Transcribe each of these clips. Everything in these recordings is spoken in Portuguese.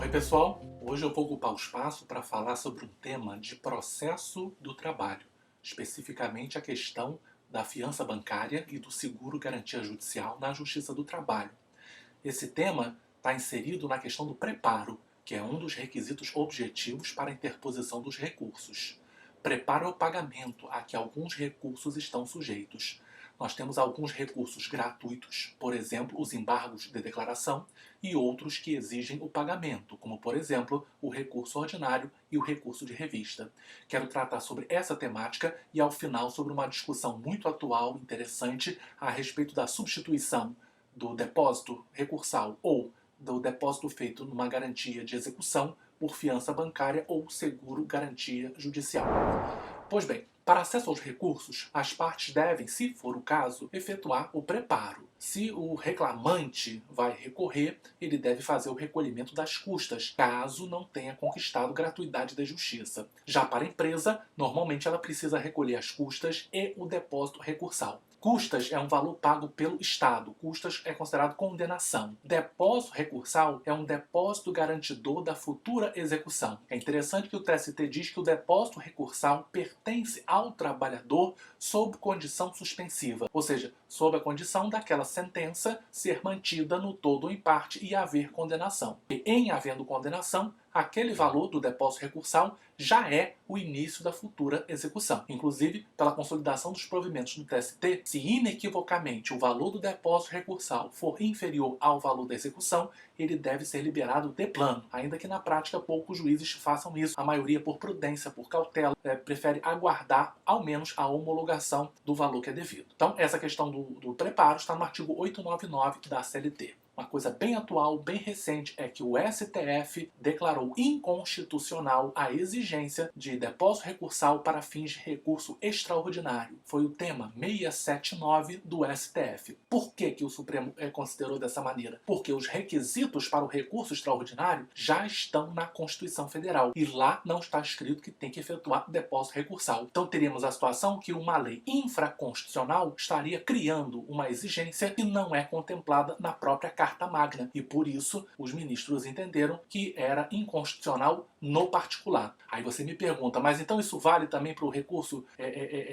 Oi pessoal, hoje eu vou ocupar o espaço para falar sobre um tema de processo do trabalho, especificamente a questão da fiança bancária e do seguro garantia judicial na Justiça do Trabalho. Esse tema está inserido na questão do preparo, que é um dos requisitos objetivos para a interposição dos recursos. Preparo é o pagamento a que alguns recursos estão sujeitos. Nós temos alguns recursos gratuitos, por exemplo, os embargos de declaração, e outros que exigem o pagamento, como, por exemplo, o recurso ordinário e o recurso de revista. Quero tratar sobre essa temática e, ao final, sobre uma discussão muito atual e interessante a respeito da substituição do depósito recursal ou do depósito feito numa garantia de execução por fiança bancária ou seguro garantia judicial. Pois bem, para acesso aos recursos, as partes devem, se for o caso, efetuar o preparo. Se o reclamante vai recorrer, ele deve fazer o recolhimento das custas, caso não tenha conquistado gratuidade da justiça. Já para a empresa, normalmente ela precisa recolher as custas e o depósito recursal. Custas é um valor pago pelo Estado. Custas é considerado condenação. Depósito recursal é um depósito garantidor da futura execução. É interessante que o TST diz que o depósito recursal pertence ao trabalhador sob condição suspensiva, ou seja, sob a condição daquela sentença ser mantida no todo ou em parte e haver condenação. E em havendo condenação, aquele valor do depósito recursal já é o início da futura execução. Inclusive, pela consolidação dos provimentos do TST, se inequivocamente o valor do depósito recursal for inferior ao valor da execução, ele deve ser liberado de plano, ainda que na prática poucos juízes façam isso. A maioria, por prudência, por cautela, prefere aguardar ao menos a homologação do valor que é devido. Então, essa questão do preparo está no artigo 899 da CLT. Uma coisa bem atual, bem recente, é que o STF declarou inconstitucional a exigência de depósito recursal para fins de recurso extraordinário. Foi o tema 679 do STF. Por que o Supremo considerou dessa maneira? Porque os requisitos para o recurso extraordinário já estão na Constituição Federal e lá não está escrito que tem que efetuar depósito recursal. Então teríamos a situação que uma lei infraconstitucional estaria criando uma exigência que não é contemplada na própria Carta Magna, e por isso os ministros entenderam que era inconstitucional no particular. Aí você me pergunta, mas então isso vale também para o recurso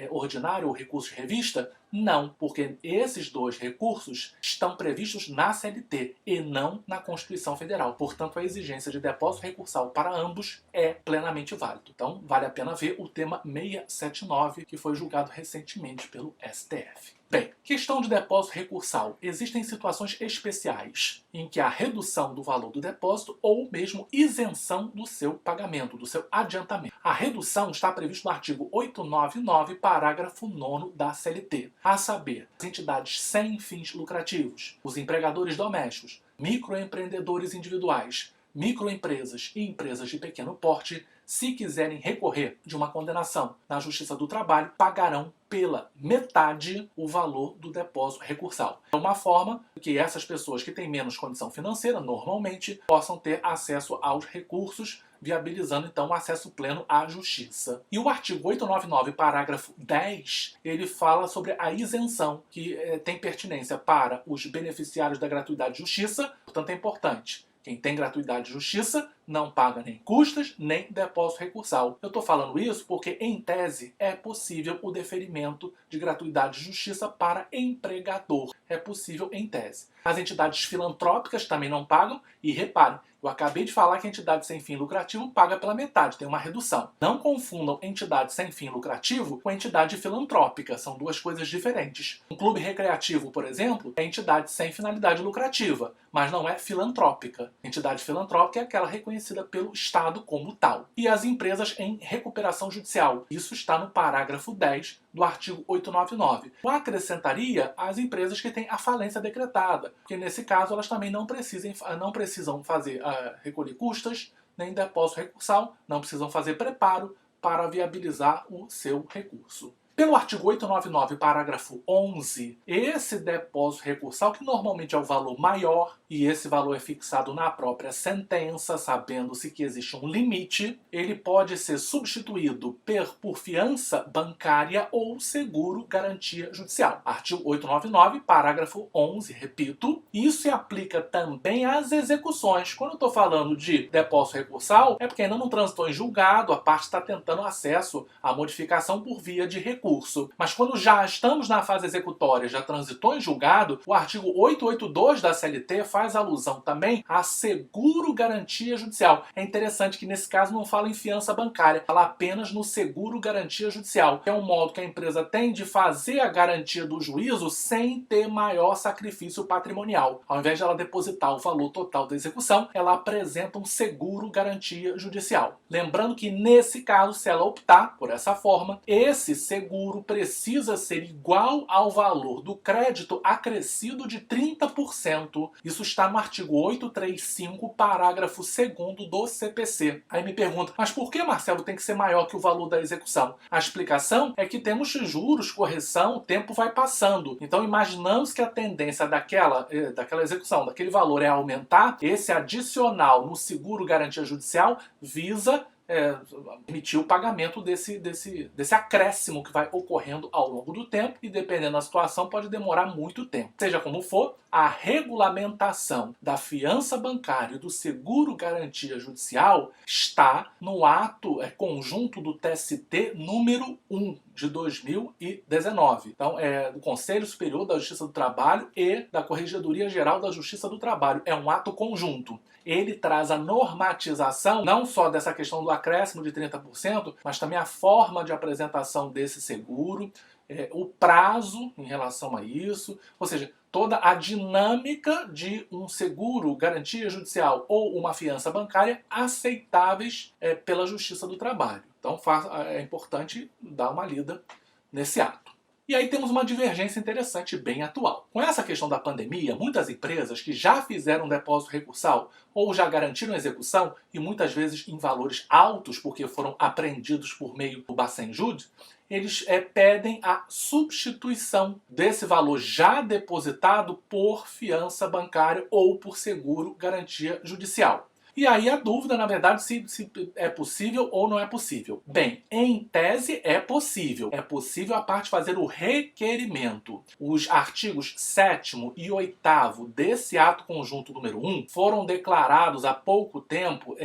ordinário ou recurso de revista? Não, porque esses dois recursos estão previstos na CLT e não na Constituição Federal. Portanto, a exigência de depósito recursal para ambos é plenamente válido. Então, vale a pena ver o tema 679, que foi julgado recentemente pelo STF. Bem, questão de depósito recursal. Existem situações especiais em que a redução do valor do depósito ou mesmo isenção do seu pagamento, do seu adiantamento. A redução está prevista no artigo 899, parágrafo 9º da CLT, a saber, as entidades sem fins lucrativos, os empregadores domésticos, microempreendedores individuais, microempresas e empresas de pequeno porte, se quiserem recorrer de uma condenação na Justiça do Trabalho, pagarão pela metade o valor do depósito recursal. É uma forma que essas pessoas que têm menos condição financeira, normalmente, possam ter acesso aos recursos, viabilizando então o acesso pleno à justiça. E o artigo 899, parágrafo 10, ele fala sobre a isenção, que tem pertinência para os beneficiários da gratuidade de justiça, portanto é importante. Quem tem gratuidade de justiça não paga nem custas, nem depósito recursal. Eu estou falando isso porque, em tese, é possível o deferimento de gratuidade de justiça para empregador. É possível em tese. As entidades filantrópicas também não pagam, e reparem, eu acabei de falar que a entidade sem fim lucrativo paga pela metade, tem uma redução. Não confundam entidade sem fim lucrativo com entidade filantrópica, são duas coisas diferentes. Um clube recreativo, por exemplo, é entidade sem finalidade lucrativa, mas não é filantrópica. Entidade filantrópica é aquela reconhecida pelo Estado como tal. E as empresas em recuperação judicial, isso está no parágrafo 10 do artigo 899. Eu acrescentaria as empresas que têm a falência decretada, porque nesse caso elas também não precisam fazer recolher custas, nem depósito recursal, não precisam fazer preparo para viabilizar o seu recurso. Pelo artigo 899, parágrafo 11, esse depósito recursal, que normalmente é o valor maior, e esse valor é fixado na própria sentença, sabendo-se que existe um limite, ele pode ser substituído por fiança bancária ou seguro garantia judicial. Artigo 899, parágrafo 11, repito, isso se aplica também às execuções. Quando eu estou falando de depósito recursal, é porque ainda não transitou em julgado, a parte está tentando acesso à modificação por via de recurso. Mas quando já estamos na fase executória, já transitou em julgado, o artigo 882 da CLT faz alusão também a seguro garantia judicial. É interessante que nesse caso não fala em fiança bancária, fala apenas no seguro garantia judicial, que é um modo que a empresa tem de fazer a garantia do juízo sem ter maior sacrifício patrimonial. Ao invés de ela depositar o valor total da execução, ela apresenta um seguro garantia judicial. Lembrando que nesse caso, se ela optar por essa forma, esse seguro precisa ser igual ao valor do crédito acrescido de 30%. Isso está no artigo 835, parágrafo 2º do CPC. Aí me pergunta, mas por que, Marcelo, tem que ser maior que o valor da execução? A explicação é que temos juros, correção, o tempo vai passando. Então imaginamos que a tendência daquela execução, daquele valor é aumentar, esse adicional no seguro garantia judicial visa permitir o pagamento desse acréscimo que vai ocorrendo ao longo do tempo e, dependendo da situação, pode demorar muito tempo. Seja como for, a regulamentação da fiança bancária e do seguro garantia judicial está no ato conjunto do TST número 1 de 2019. Então, é do Conselho Superior da Justiça do Trabalho e da Corregedoria Geral da Justiça do Trabalho. É um ato conjunto. Ele traz a normatização não só dessa questão do acréscimo de 30%, mas também a forma de apresentação desse seguro, o prazo em relação a isso, ou seja, toda a dinâmica de um seguro, garantia judicial ou uma fiança bancária aceitáveis pela Justiça do Trabalho. Então é importante dar uma lida nesse ato. E aí temos uma divergência interessante bem atual. Com essa questão da pandemia, muitas empresas que já fizeram depósito recursal ou já garantiram execução, e muitas vezes em valores altos, porque foram apreendidos por meio do Bacen-Jud, eles pedem a substituição desse valor já depositado por fiança bancária ou por seguro garantia judicial. E aí a dúvida, na verdade, se é possível ou não é possível. Bem, em tese é possível. É possível a parte fazer o requerimento. Os artigos 7º e 8º desse ato conjunto número 1 foram declarados há pouco tempo,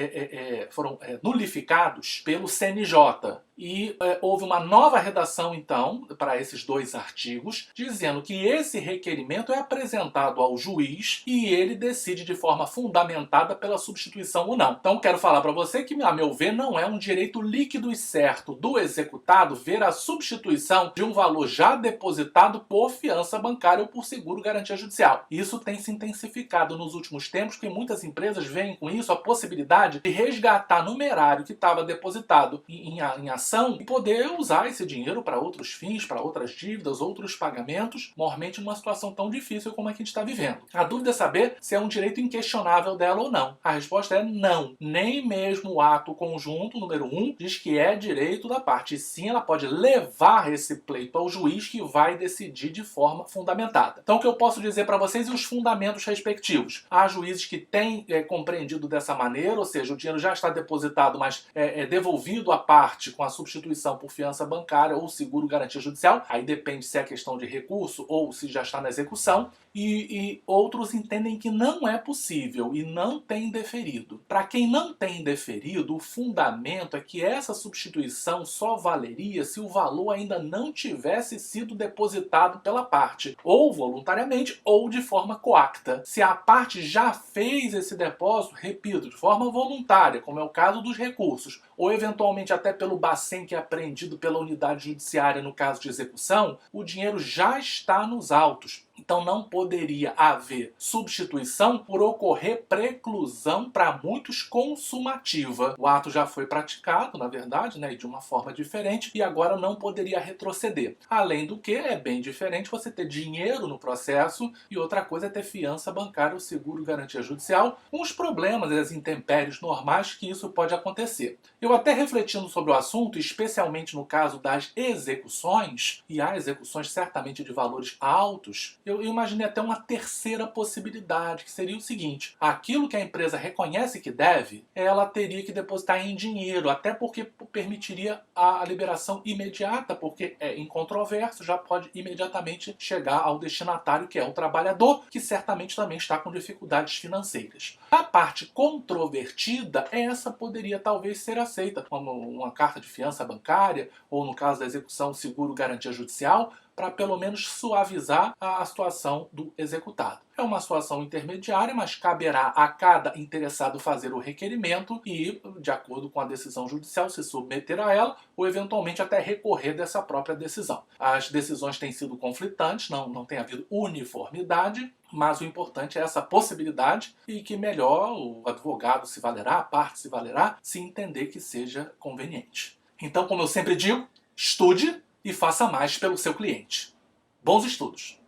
foram nulificados pelo CNJ. E houve uma nova redação, então, para esses dois artigos, dizendo que esse requerimento é apresentado ao juiz e ele decide de forma fundamentada pela substituição ou não. Então, quero falar para você que, a meu ver, não é um direito líquido e certo do executado ver a substituição de um valor já depositado por fiança bancária ou por seguro garantia judicial. Isso tem se intensificado nos últimos tempos, porque muitas empresas veem com isso a possibilidade de resgatar numerário que estava depositado em ação e poder usar esse dinheiro para outros fins, para outras dívidas, outros pagamentos, normalmente numa situação tão difícil como a que a gente está vivendo. A dúvida é saber se é um direito inquestionável dela ou não. A resposta é não. Nem mesmo o ato conjunto número 1 diz que é direito da parte. E sim, ela pode levar esse pleito ao juiz que vai decidir de forma fundamentada. Então, o que eu posso dizer para vocês e os fundamentos respectivos? Há juízes que têm compreendido dessa maneira, ou seja, o dinheiro já está depositado, mas é devolvido à parte com a substituição por fiança bancária ou seguro garantia judicial. Aí depende se é questão de recurso ou se já está na execução. E outros entendem que não é possível e não tem deferido. Para quem não tem deferido, o fundamento é que essa substituição só valeria se o valor ainda não tivesse sido depositado pela parte, ou voluntariamente ou de forma coacta. Se a parte já fez esse depósito, repito, de forma voluntária, como é o caso dos recursos, ou eventualmente até pelo Bacen que é apreendido pela unidade judiciária no caso de execução, o dinheiro já está nos autos. Então não poderia haver substituição por ocorrer preclusão para muitos consumativa. O ato já foi praticado, na verdade, né, de uma forma diferente, e agora não poderia retroceder. Além do que, é bem diferente você ter dinheiro no processo e outra coisa é ter fiança bancária ou seguro garantia judicial, com os problemas e as intempéries normais que isso pode acontecer. Eu até refletindo sobre o assunto, especialmente no caso das execuções, e há execuções certamente de valores altos, eu imaginei até uma terceira possibilidade, que seria o seguinte: aquilo que a empresa reconhece que deve, ela teria que depositar em dinheiro, até porque permitiria a liberação imediata, porque é incontroverso, já pode imediatamente chegar ao destinatário, que é o trabalhador, que certamente também está com dificuldades financeiras. A parte controvertida, essa poderia talvez ser aceita, como uma carta de fiança bancária, ou no caso da execução, seguro garantia judicial, para pelo menos suavizar a situação do executado. É uma situação intermediária, mas caberá a cada interessado fazer o requerimento e, de acordo com a decisão judicial, se submeter a ela ou eventualmente até recorrer dessa própria decisão. As decisões têm sido conflitantes, não tem havido uniformidade, mas o importante é essa possibilidade e que melhor o advogado se valerá, a parte se valerá, se entender que seja conveniente. Então, como eu sempre digo, estude e faça mais pelo seu cliente. Bons estudos!